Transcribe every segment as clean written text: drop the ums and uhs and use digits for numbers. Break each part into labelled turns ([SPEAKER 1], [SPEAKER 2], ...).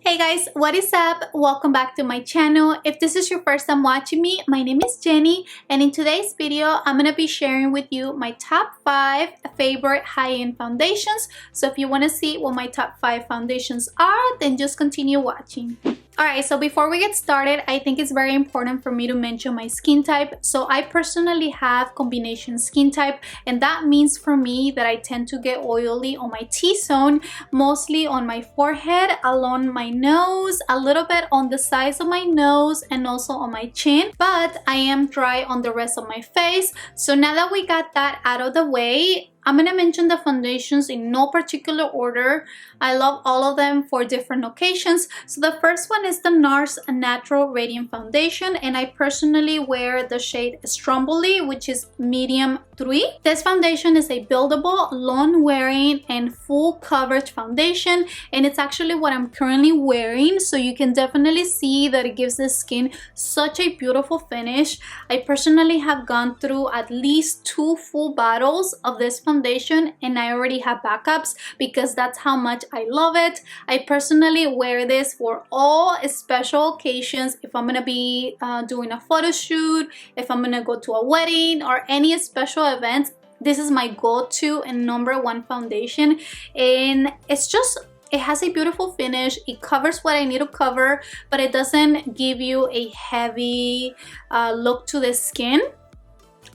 [SPEAKER 1] Hey guys, what is up? Welcome back to my channel. If this is your first time watching me, my name is Jenny, and in today's video I'm gonna be sharing with you my top 5 favorite high-end foundations. So if you want to see what my top 5 foundations are, then just continue watching. Alright, so before we get started, I think it's very important for me to mention my skin type. So I personally have combination skin type, and that means for me that I tend to get oily on my T-zone, mostly on my forehead, along my nose, a little bit on the sides of my nose, and also on my chin. But I am dry on the rest of my face. So now that we got that out of the way, I'm gonna mention the foundations in no particular order. I love all of them for different occasions. So the first one is the NARS Natural Radiant Foundation, and I personally wear the shade Stromboli, which is medium 3. This foundation is a buildable, long-wearing, and full coverage foundation, and it's actually what I'm currently wearing. So you can definitely see that it gives the skin such a beautiful finish. I personally have gone through at least 2 full bottles of this foundation, and I already have backups because that's how much I love it. I personally wear this for all special occasions. If I'm gonna be doing a photo shoot, if I'm gonna go to a wedding or any special event, this is my go-to and #1 foundation. And it has a beautiful finish. It covers what I need to cover, but it doesn't give you a heavy look to the skin.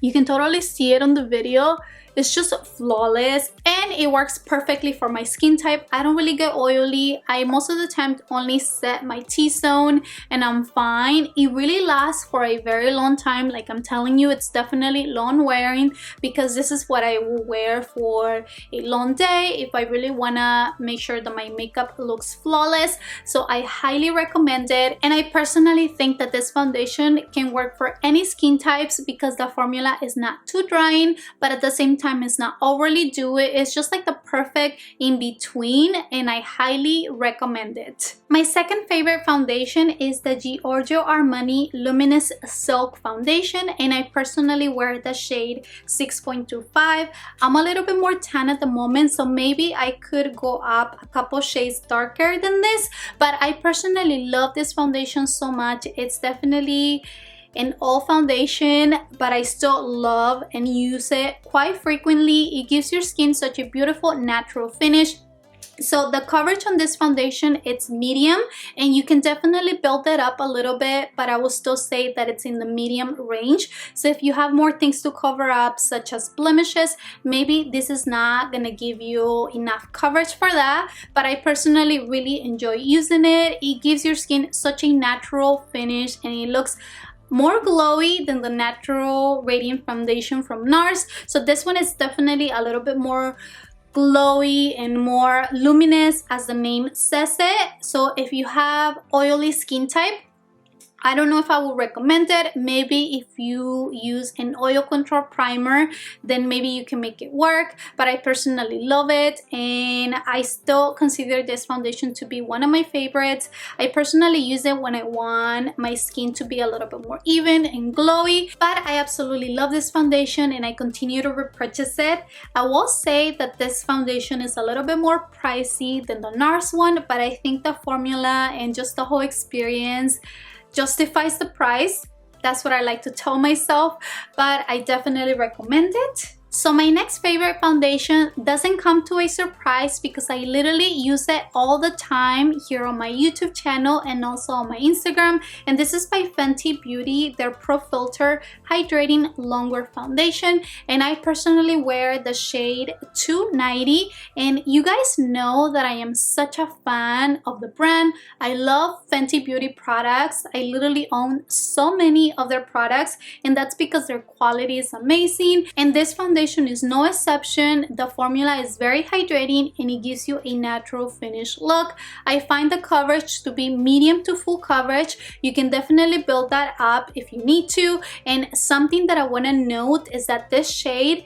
[SPEAKER 1] You can totally see it on the video. It's just flawless, and it works perfectly for my skin type. I don't really get oily. I most of the time only set my T-zone and I'm fine. It really lasts for a very long time. Like I'm telling you, it's definitely long wearing because this is what I will wear for a long day if I really wanna make sure that my makeup looks flawless. So I highly recommend it, and I personally think that this foundation can work for any skin types because the formula is not too drying, but at the same time it's not overly dewy. It's just like the perfect in between, and I highly recommend it. My second favorite foundation is the Giorgio Armani Luminous Silk Foundation, and I personally wear the shade 6.25. I'm a little bit more tan at the moment, so maybe I could go up a couple shades darker than this, but I personally love this foundation so much. It's definitely an all foundation, but I still love and use it quite frequently. It gives your skin such a beautiful natural finish. So the coverage on this foundation, it's medium, and you can definitely build it up a little bit, but I will still say that it's in the medium range. So if you have more things to cover up, such as blemishes, maybe this is not gonna give you enough coverage for that, but I personally really enjoy using it. It gives your skin such a natural finish, and it looks more glowy than the Natural Radiant Foundation from NARS. So this one is definitely a little bit more glowy and more luminous, as the name says it. So if you have oily skin type, I don't know if I would recommend it. Maybe if you use an oil control primer, then maybe you can make it work, but I personally love it, and I still consider this foundation to be one of my favorites. I personally use it when I want my skin to be a little bit more even and glowy, but I absolutely love this foundation and I continue to repurchase it. I will say that this foundation is a little bit more pricey than the NARS one, but I think the formula and just the whole experience justifies the price. That's what I like to tell myself, but I definitely recommend it. So my next favorite foundation doesn't come to a surprise because I literally use it all the time here on my YouTube channel and also on my Instagram, and this is by Fenty Beauty, their Pro Filt'r Hydrating Longwear Foundation, and I personally wear the shade 290, and you guys know that I am such a fan of the brand. I love Fenty Beauty products. I literally own so many of their products, and that's because their quality is amazing, and this foundation is no exception. The formula is very hydrating and it gives you a natural finish look. I find the coverage to be medium to full coverage. You can definitely build that up if you need to. And something that I want to note is that this shade,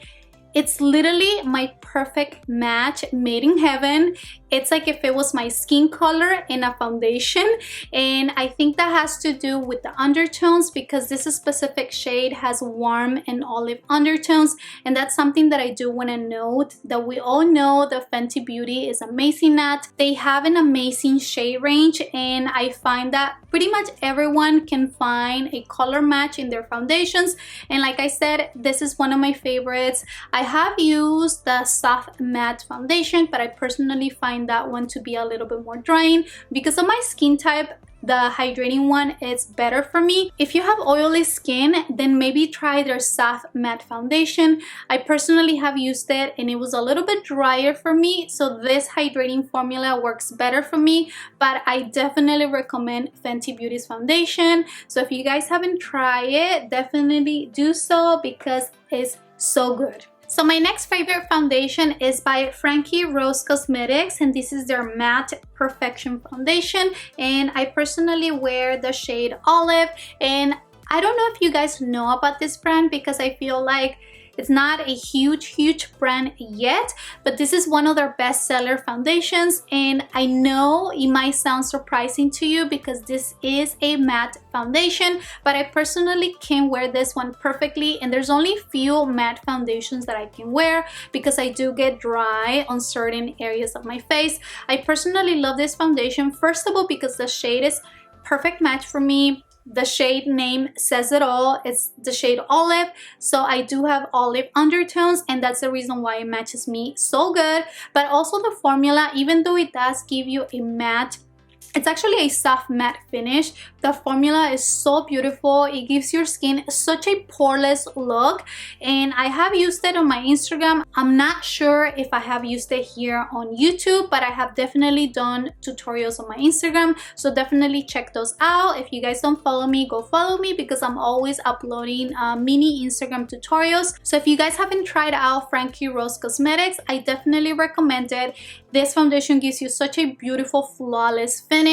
[SPEAKER 1] it's literally my perfect match made in heaven. it's like if it was my skin color in a foundation, and I think that has to do with the undertones because this specific shade has warm and olive undertones, and that's something that I do want to note, that we all know that Fenty Beauty is amazing at. They have an amazing shade range, and I find that pretty much everyone can find a color match in their foundations, and like I said, this is one of my favorites. I have used the soft matte foundation, but I personally find that one to be a little bit more drying. Because of my skin type, the hydrating one is better for me. If you have oily skin, then maybe try their soft matte foundation. I personally have used it and it was a little bit drier for me, so this hydrating formula works better for me, but I definitely recommend Fenty Beauty's foundation. So if you guys haven't tried it, definitely do so because it's so good. So my next favorite foundation is by Frankie Rose Cosmetics, and this is their Matte Perfection Foundation, and I personally wear the shade Olive. And I don't know if you guys know about this brand because I feel like it's not a huge brand yet, but this is one of their bestseller foundations, and I know it might sound surprising to you because this is a matte foundation, but I personally can wear this one perfectly, and there's only few matte foundations that I can wear because I do get dry on certain areas of my face. I personally love this foundation, first of all because the shade is perfect match for me. The shade name says it all. It's the shade Olive, so I do have olive undertones, and that's the reason why it matches me so good. But also the formula, even though it does give you a matte, it's actually a soft matte finish. The formula is so beautiful. It gives your skin such a poreless look, and I have used it on my Instagram. I'm not sure if I have used it here on YouTube, but I have definitely done tutorials on my Instagram, so definitely check those out. If you guys don't follow me, go follow me because I'm always uploading mini Instagram tutorials. So if you guys haven't tried out Frankie Rose Cosmetics, I definitely recommend it. This foundation gives you such a beautiful, flawless finish,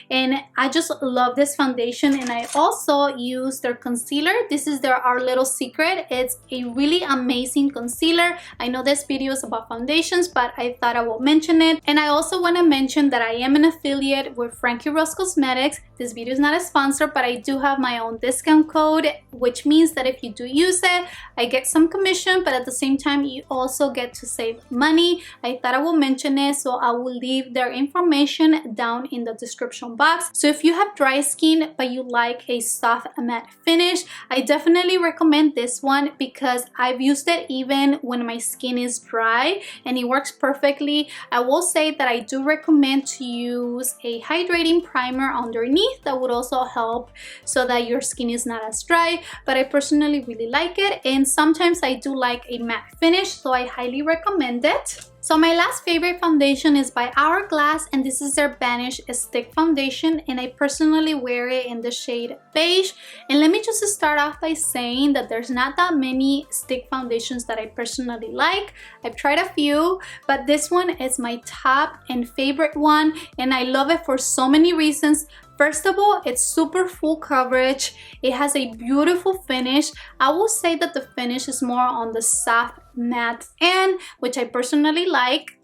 [SPEAKER 1] and I just love this foundation. And I also use their concealer. This is their Our Little Secret. It's a really amazing concealer. I know this video is about foundations, but I thought I will mention it. And I also want to mention that I am an affiliate with Frankie Rose Cosmetics. This video is not a sponsor, but I do have my own discount code, which means that if you do use it, I get some commission, but at the same time, you also get to save money. I thought I will mention it, so I will leave their information down in the description box. So if you have dry skin, but you like a soft matte finish, I definitely recommend this one because I've used it even when my skin is dry, and it works perfectly. I will say that I do recommend to use a hydrating primer underneath. That would also help so that your skin is not as dry, but I personally really like it, and sometimes I do like a matte finish, so I highly recommend it. So my last favorite foundation is by Hourglass, and this is their Vanish Stick Foundation, and I personally wear it in the shade Beige. And let me just start off by saying that there's not that many stick foundations that I personally like. I've tried a few, but this one is my top and favorite one, and I love it for so many reasons. First of all, it's super full coverage. It has a beautiful finish. I will say that the finish is more on the soft matte end, which I personally like.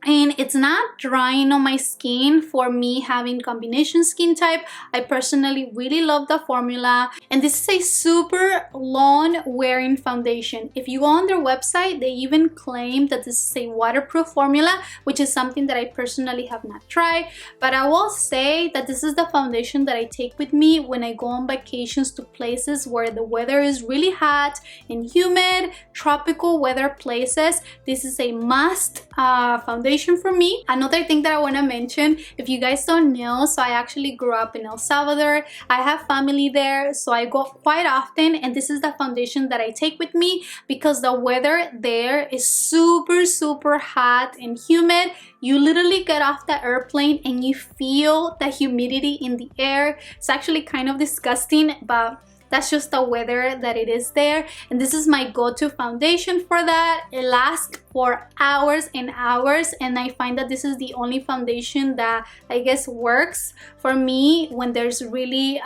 [SPEAKER 1] And it's not drying on my skin for me having combination skin type. I personally really love the formula, and this is a super long wearing foundation. If you go on their website, they even claim that this is a waterproof formula, which is something that I personally have not tried. But I will say that this is the foundation that I take with me when I go on vacations to places where the weather is really hot and humid, tropical weather places. This is a must foundation for me. Another thing that I want to mention, if you guys don't know, so I actually grew up in El Salvador. I have family there, so I go quite often, and this is the foundation that I take with me because the weather there is super hot and humid. You literally get off the airplane and you feel the humidity in the air. It's actually kind of disgusting, but that's just the weather that it is there, and this is my go-to foundation for that. It lasts for hours and hours, and I find that this is the only foundation that I guess works for me when there's really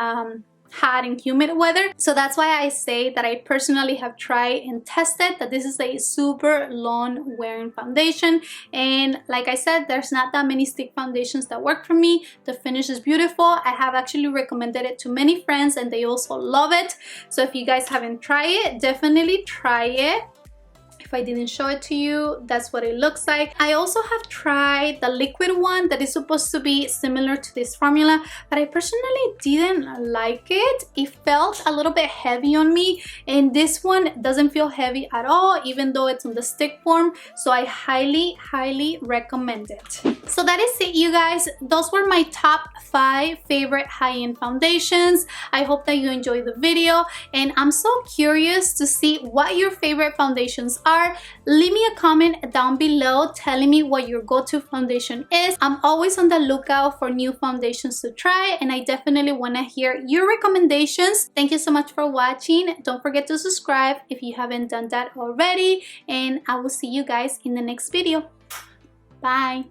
[SPEAKER 1] hot and humid weather. So that's why I say that I personally have tried and tested that this is a super long wearing foundation. And like I said, there's not that many stick foundations that work for me. The finish is beautiful. I have actually recommended it to many friends and they also love it. So if you guys haven't tried it, definitely try it. If I didn't show it to you, that's what it looks like. I also have tried the liquid one that is supposed to be similar to this formula, but I personally didn't like it. It felt a little bit heavy on me, and this one doesn't feel heavy at all, even though it's in the stick form. So I highly recommend it. So that is it, you guys. Those were my top 5 favorite high-end foundations. I hope that you enjoyed the video, and I'm so curious to see what your favorite foundations are. Leave me a comment down below telling me what your go-to foundation is. I'm always on the lookout for new foundations to try, and I definitely want to hear your recommendations. Thank you so much for watching. Don't forget to subscribe if you haven't done that already, and I will see you guys in the next video. Bye.